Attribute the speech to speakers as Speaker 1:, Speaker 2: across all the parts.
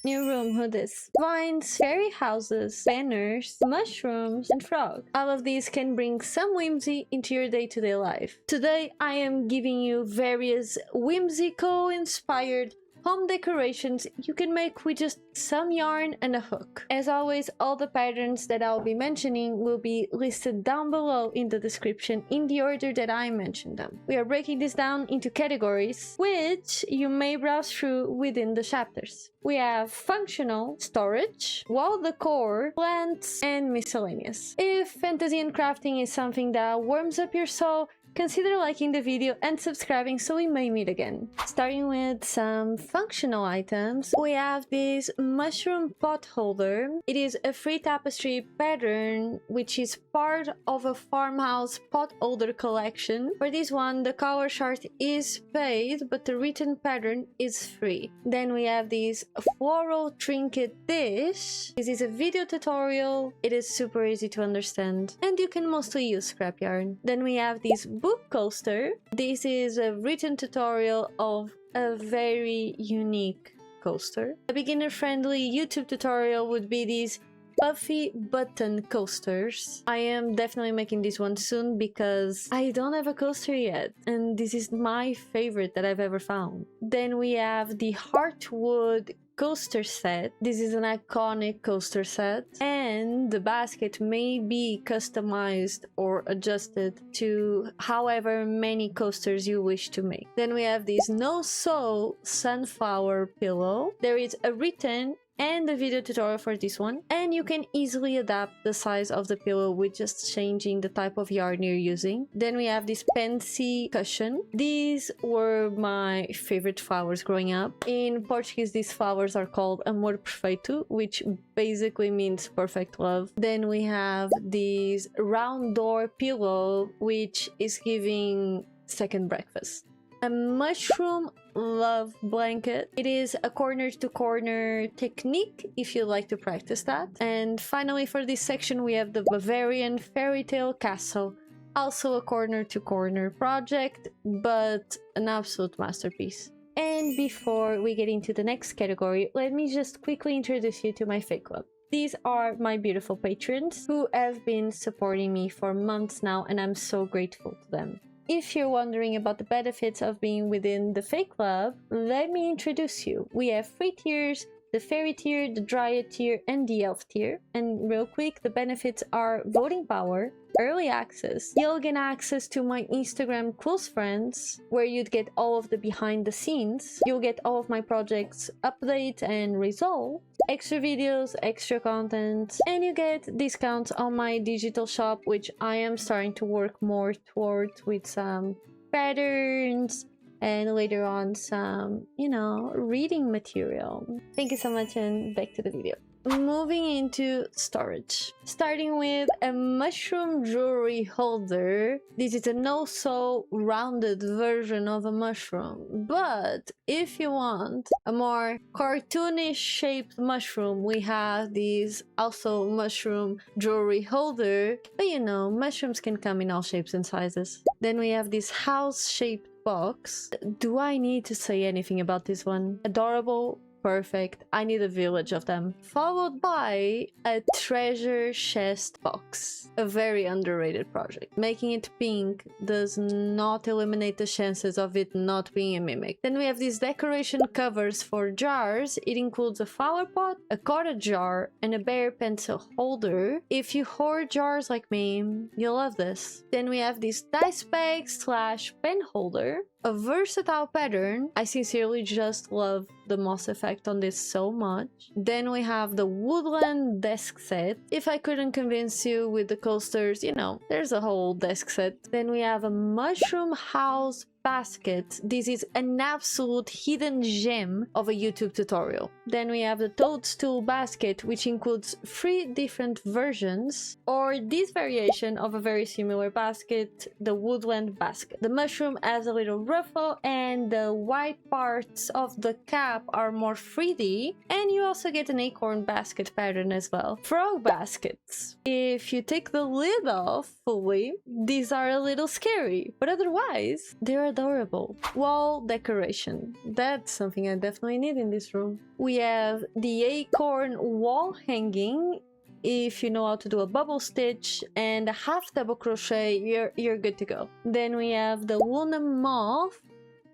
Speaker 1: New room hoodies, vines, fairy houses, banners, mushrooms, and frog. All of these can bring some whimsy into your day-to-day life. Today I am giving you various whimsical inspired home decorations you can make with just some yarn and a hook. As always, all the patterns that I'll be mentioning will be listed down below in the description in the order that I mentioned them. We are breaking this down into categories, which you may browse through within the chapters. We have functional, storage, wall decor, plants, and miscellaneous. If fantasy and crafting is something that warms up your soul, consider liking the video and subscribing so we may meet again. Starting with some functional items, we have this mushroom pot holder. It is a free tapestry pattern which is part of a farmhouse pot holder collection. For this one, the cover chart is paid, but the written pattern is free. Then we have this floral trinket dish. This is a video tutorial. It is super easy to understand and you can mostly use scrap yarn. Then we have this book coaster. This is a written tutorial of a very unique coaster. A beginner-friendly YouTube tutorial would be these puffy button coasters. I am definitely making this one soon because I don't have a coaster yet and this is my favorite that I've ever found. Then we have the Heartwood coaster set. This is an iconic coaster set and the basket may be customized or adjusted to however many coasters you wish to make. Then we have this no-sew sunflower pillow. There is a written and a video tutorial for this one, and you can easily adapt the size of the pillow with just changing the type of yarn you're using. Then we have this Pensy cushion. These were my favorite flowers growing up. In Portuguese, these flowers are called amor perfeito, which basically means perfect love. Then we have this round door pillow, which is giving second breakfast. A mushroom love blanket. It is a corner to corner technique if you like to practice that. And finally, for this section, we have the Bavarian fairy tale castle. Also a corner to corner project, but an absolute masterpiece. And before we get into the next category, let me just quickly introduce you to my Fae Club. These are my beautiful patrons who have been supporting me for months now, and I'm so grateful to them. If you're wondering about the benefits of being within the Fae Club, let me introduce you. We have 3 tiers, the fairy tier, the dryad tier, and the elf tier. And real quick, the benefits are voting power, early access, you'll gain access to my Instagram close friends, where you'd get all of the behind the scenes, you'll get all of my projects update and resolve, extra videos, extra content, and you get discounts on my digital shop, which I am starting to work more towards with some patterns and later on some, you know, reading material. Thank you so much and back to the video. Moving into storage. Starting with a mushroom jewelry holder. This is a no-sew rounded version of a mushroom. But if you want a more cartoonish shaped mushroom, we have this also mushroom jewelry holder. But you know, mushrooms can come in all shapes and sizes. Then we have this house-shaped box. Do I need to say anything about this one? Adorable. Perfect. I need a village of them. Followed by a treasure chest box. A very underrated project. Making it pink does not eliminate the chances of it not being a mimic. Then we have these decoration covers for jars. It includes a flower pot, a cottage jar, and a bare pencil holder. If you hoard jars like me, you'll love this. Then we have this dice bag / pen holder. A versatile pattern. I sincerely just love the moss effect on this so much. Then we have the woodland desk set. If I couldn't convince you with the coasters, you know, there's a whole desk set. Then we have a mushroom house basket. This is an absolute hidden gem of a YouTube tutorial. Then we have the toadstool basket, which includes 3 different versions, or this variation of a very similar basket, the woodland basket. The mushroom has a little ruffle and the white parts of the cap are more 3D, and you also get an acorn basket pattern as well. Frog baskets. If you take the lid off fully, these are a little scary, but otherwise they're adorable. Wall decoration. That's something I definitely need in this room. We have the acorn wall hanging. If you know how to do a bubble stitch and a half double crochet, you're good to go. Then we have the woolen moth.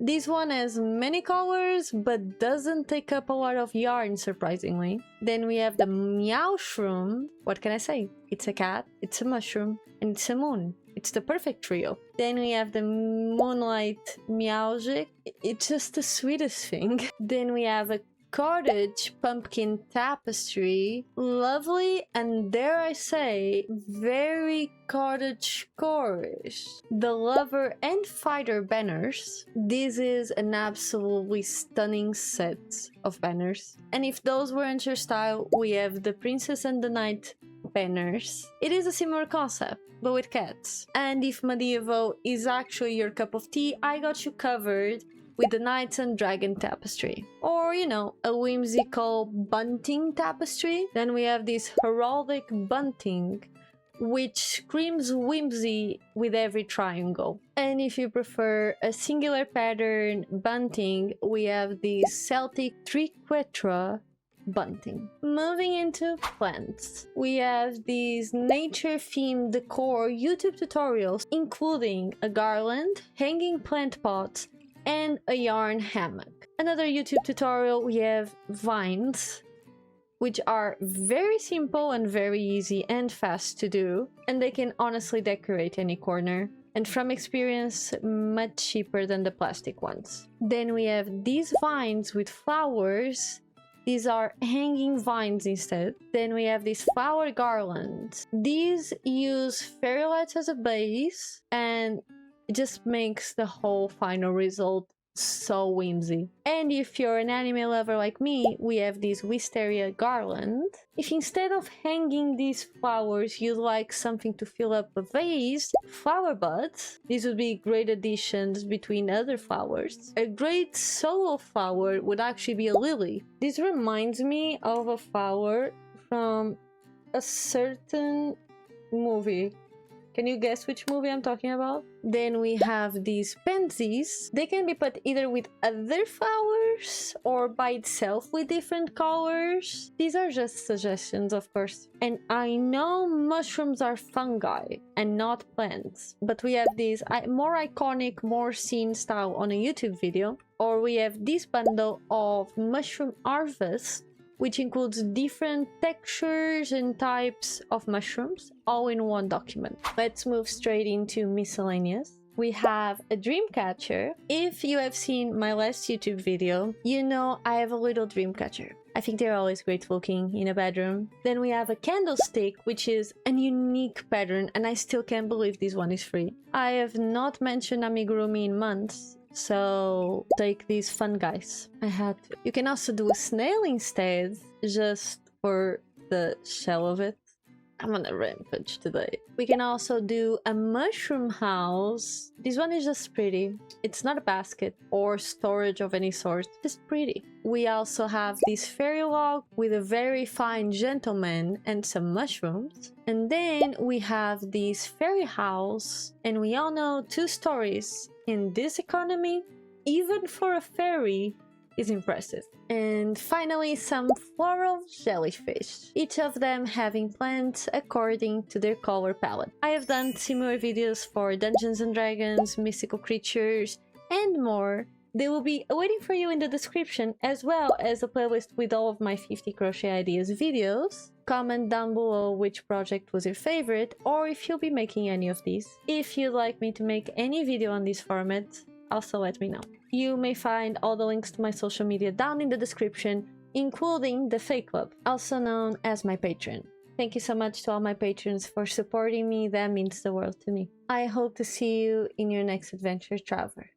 Speaker 1: This one has many colors but doesn't take up a lot of yarn, surprisingly. Then we have the meow shroom. What can I say? It's a cat, it's a mushroom, and it's a moon. It's the perfect trio. Then we have the moonlight meowgic. It's just the sweetest thing. Then we have a cottage pumpkin tapestry. Lovely, and dare I say, very cottage-core-ish. The lover and fighter banners. This is an absolutely stunning set of banners. And if those weren't your style, we have the princess and the knight banners. It is a similar concept, but with cats. And if medieval is actually your cup of tea, I got you covered with the Knights and Dragon tapestry. Or, you know, a whimsical bunting tapestry. Then we have this heraldic bunting, which screams whimsy with every triangle. And if you prefer a singular pattern bunting, we have the Celtic triquetra bunting. Moving into plants, we have these nature-themed decor YouTube tutorials, including a garland, hanging plant pots, and a yarn hammock. Another YouTube tutorial, we have vines, which are very simple and very easy and fast to do, and they can honestly decorate any corner. And from experience, much cheaper than the plastic ones. Then we have these vines with flowers. These are hanging vines instead. Then we have these flower garlands. These use fairy lights as a base, and it just makes the whole final result so whimsy. And if you're an anime lover like me, we have this wisteria garland. If instead of hanging these flowers you'd like something to fill up a vase, flower buds. These would be great additions between other flowers. A great solo flower would actually be a lily. This reminds me of a flower from a certain movie. Can you guess which movie I'm talking about? Then we have these pansies. They can be put either with other flowers or by itself with different colors. These are just suggestions, of course. And I know mushrooms are fungi and not plants, but we have these more iconic, more seen style on a YouTube video. Or we have this bundle of mushroom harvest, which includes different textures and types of mushrooms, all in one document. Let's move straight into miscellaneous. We have a dream catcher. If you have seen my last YouTube video, you know I have a little dream catcher. I think they're always great looking in a bedroom. Then we have a candlestick, which is a unique pattern, and I still can't believe this one is free. I have not mentioned amigurumi in months, so take these fun guys. I had to. You can also do a snail instead, just for the shell of it. I'm on a rampage today. We can also do a mushroom house. This one is just pretty. It's not a basket or storage of any sort, just pretty. We also have this fairy log with a very fine gentleman and some mushrooms. And then we have this fairy house, and we all know 2 stories. In this economy, even for a fairy, is impressive. And finally, some floral jellyfish, each of them having plants according to their color palette. I have done similar videos for Dungeons and Dragons, mystical creatures, and more. They will be waiting for you in the description, as well as a playlist with all of my 50 crochet ideas videos. Comment down below which project was your favorite, or if you'll be making any of these. If you'd like me to make any video on this format, also let me know. You may find all the links to my social media down in the description, including the Fae Club, also known as my Patreon. Thank you so much to all my patrons for supporting me. That means the world to me. I hope to see you in your next adventure, traveler.